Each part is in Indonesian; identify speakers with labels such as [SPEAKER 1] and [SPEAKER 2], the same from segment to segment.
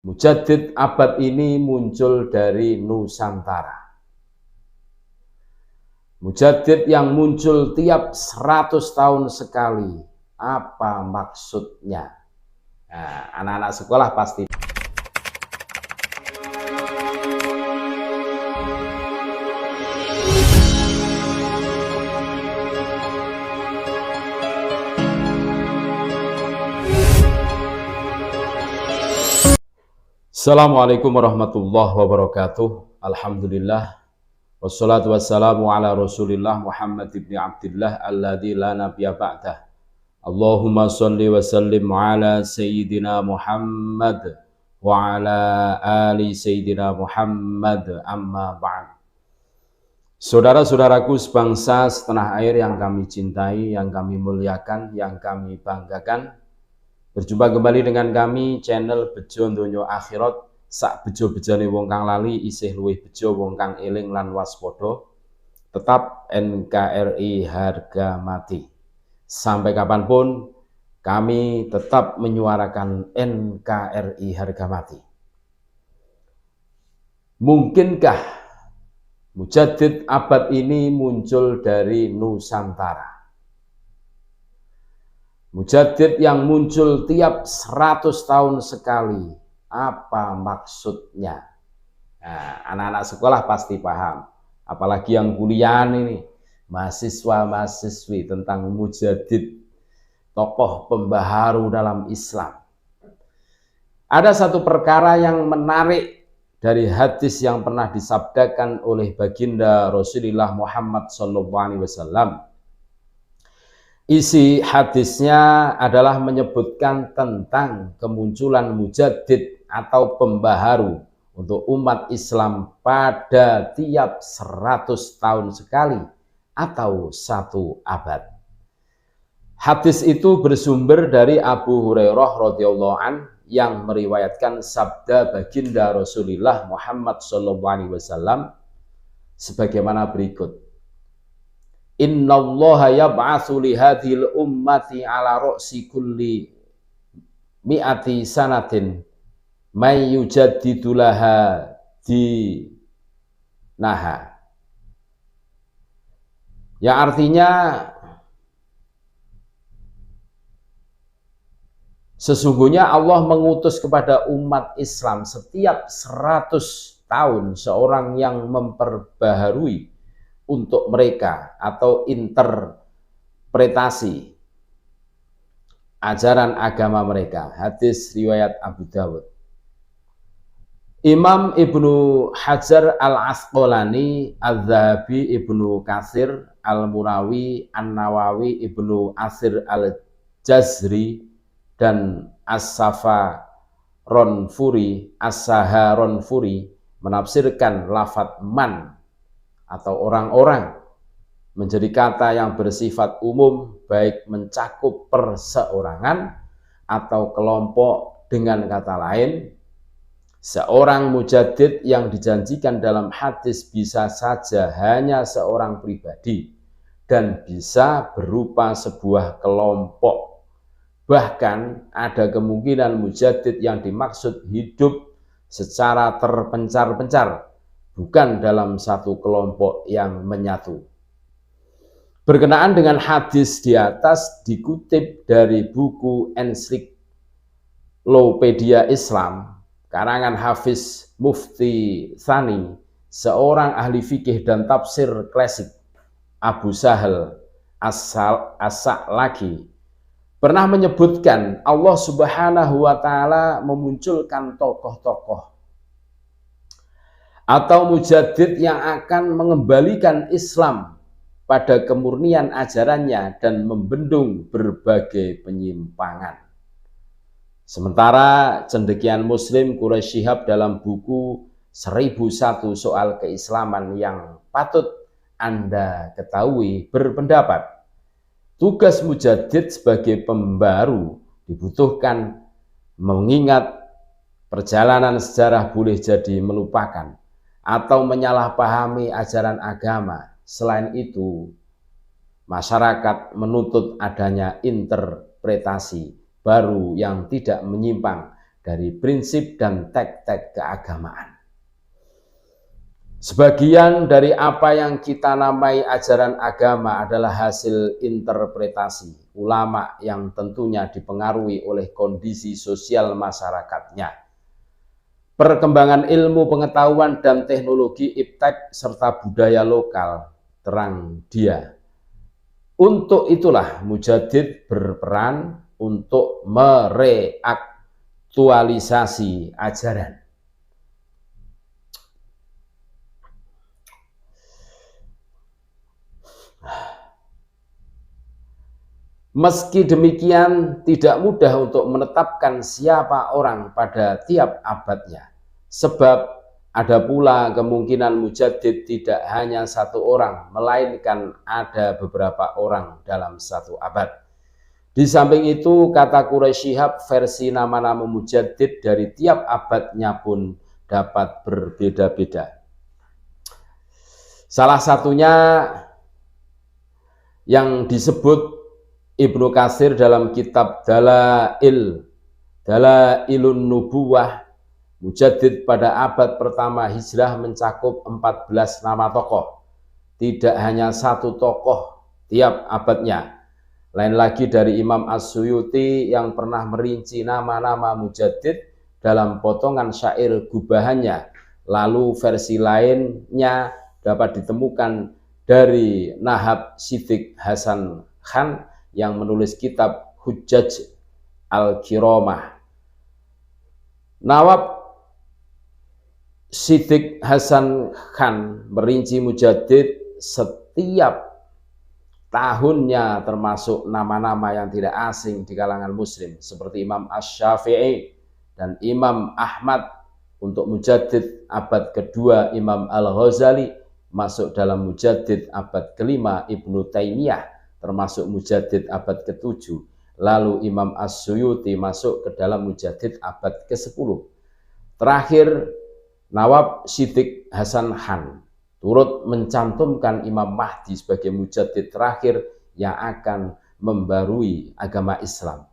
[SPEAKER 1] Mujaddid abad ini muncul dari Nusantara. Mujaddid yang muncul tiap 100 tahun sekali. Apa maksudnya? Nah, anak-anak sekolah pasti. Assalamualaikum warahmatullahi wabarakatuh. Alhamdulillah. Wassalatu wassalamu ala rasulillah Muhammad ibn Abdillah alladzi la nabiyya ba'dah. Allahumma salli wa sallim ala Sayyidina Muhammad wa ala ali Sayyidina Muhammad amma ba'd. Saudara-saudaraku sebangsa setanah air yang kami cintai, yang kami muliakan, yang kami banggakan, berjumpa kembali dengan kami channel Bejo Donya Akhirat. Sak bejo-bejane wong kang lali isih luwih bejo wong kang eling lan waspada. Tetap NKRI harga mati. Sampai kapanpun kami tetap menyuarakan NKRI harga mati. Mungkinkah Mujaddid abad ini muncul dari Nusantara? Mujaddid yang muncul tiap 100 tahun sekali. Apa maksudnya? Nah, anak-anak sekolah pasti paham. Apalagi yang kuliah ini, mahasiswa-mahasiswi, tentang Mujaddid, tokoh pembaharu dalam Islam. Ada satu perkara yang menarik dari hadis yang pernah disabdakan oleh baginda Rasulullah Muhammad SAW. Isi hadisnya adalah menyebutkan tentang kemunculan Mujaddid atau pembaharu untuk umat Islam pada tiap 100 tahun sekali atau 1 abad. Hadis itu bersumber dari Abu Hurairah radhiyallahu an yang meriwayatkan sabda baginda Rasulullah Muhammad SAW sebagaimana berikut. Innallaha yab'atsu li hadhil ummati ala ra'si kulli mi'ati sanatin may yujaddidu laha dinaha. Yang artinya sesungguhnya Allah mengutus kepada umat Islam setiap 100 tahun seorang yang memperbaharui untuk mereka atau interpretasi ajaran agama mereka. Hadis riwayat Abu Dawud. Imam Ibnu Hajar Al-Asqalani, Al-Zahabi, Ibnu Katsir, Al-Munawi, An-Nawawi, Ibnu Asir Al-Jazri, dan As-Saharonfuri menafsirkan lafadz man atau orang-orang menjadi kata yang bersifat umum, baik mencakup perseorangan atau kelompok. Dengan kata lain, seorang mujaddid yang dijanjikan dalam hadis bisa saja hanya seorang pribadi dan bisa berupa sebuah kelompok. Bahkan ada kemungkinan mujaddid yang dimaksud hidup secara terpencar-pencar, bukan dalam satu kelompok yang menyatu. Berkenaan dengan hadis di atas dikutip dari buku Ensiklopedia Islam karangan Hafiz Mufti Tsani, seorang ahli fikih dan tafsir klasik. Abu Sahal As-Sa'laki pernah menyebutkan Allah Subhanahu wa Ta'ala memunculkan tokoh-tokoh atau mujaddid yang akan mengembalikan Islam pada kemurnian ajarannya dan membendung berbagai penyimpangan. Sementara cendekian Muslim Quraisy Shihab dalam buku 1001 Soal Keislaman yang patut Anda ketahui berpendapat, tugas mujaddid sebagai pembaru dibutuhkan mengingat perjalanan sejarah boleh jadi melupakan atau menyalahpahami ajaran agama. Selain itu, masyarakat menuntut adanya interpretasi baru yang tidak menyimpang dari prinsip dan tek-tek keagamaan. Sebagian dari apa yang kita namai ajaran agama adalah hasil interpretasi ulama yang tentunya dipengaruhi oleh kondisi sosial masyarakatnya, perkembangan ilmu pengetahuan dan teknologi iptek serta budaya lokal terang dia. Untuk itulah Mujaddid berperan untuk mereaktualisasi ajaran. Meski demikian, tidak mudah untuk menetapkan siapa orang pada tiap abadnya, sebab ada pula kemungkinan Mujaddid tidak hanya satu orang, melainkan ada beberapa orang dalam satu abad. Di samping itu, kata Quraisy Shihab, versi nama-nama Mujaddid dari tiap abadnya pun dapat berbeda-beda. Salah satunya yang disebut Ibnu Katsir dalam kitab Dalailun Nubuwah, Mujaddid pada abad pertama Hijrah mencakup 14 nama tokoh. Tidak hanya satu tokoh tiap abadnya. Lain lagi dari Imam As-Suyuti yang pernah merinci nama-nama Mujaddid dalam potongan syair gubahannya. Lalu versi lainnya dapat ditemukan dari Nahab Siddiq Hasan Khan yang menulis kitab Hujjaj Al-Kiramah. Nawab Siddiq Hasan Khan merinci Mujaddid setiap tahunnya, termasuk nama-nama yang tidak asing di kalangan muslim seperti Imam Asy-Syafi'i dan Imam Ahmad. Untuk Mujaddid abad kedua Imam Al-Ghazali masuk dalam Mujaddid abad kelima Ibnu Taimiyah, termasuk Mujaddid abad ke-7. Lalu Imam As-Suyuti masuk ke dalam Mujaddid abad ke-10. Terakhir, Nawab Siddiq Hasan Khan turut mencantumkan Imam Mahdi sebagai Mujaddid terakhir yang akan membarui agama Islam.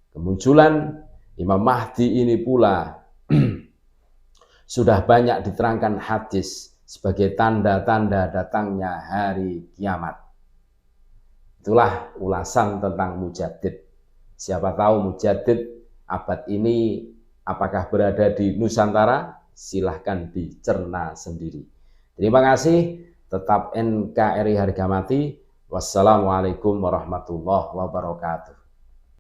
[SPEAKER 1] Kemunculan Imam Mahdi ini pula sudah banyak diterangkan hadis sebagai tanda-tanda datangnya hari kiamat. Itulah ulasan tentang Mujaddid. Siapa tahu Mujaddid abad ini apakah berada di Nusantara? Silahkan dicerna sendiri. Terima kasih. Tetap NKRI harga mati. Wassalamualaikum warahmatullahi wabarakatuh.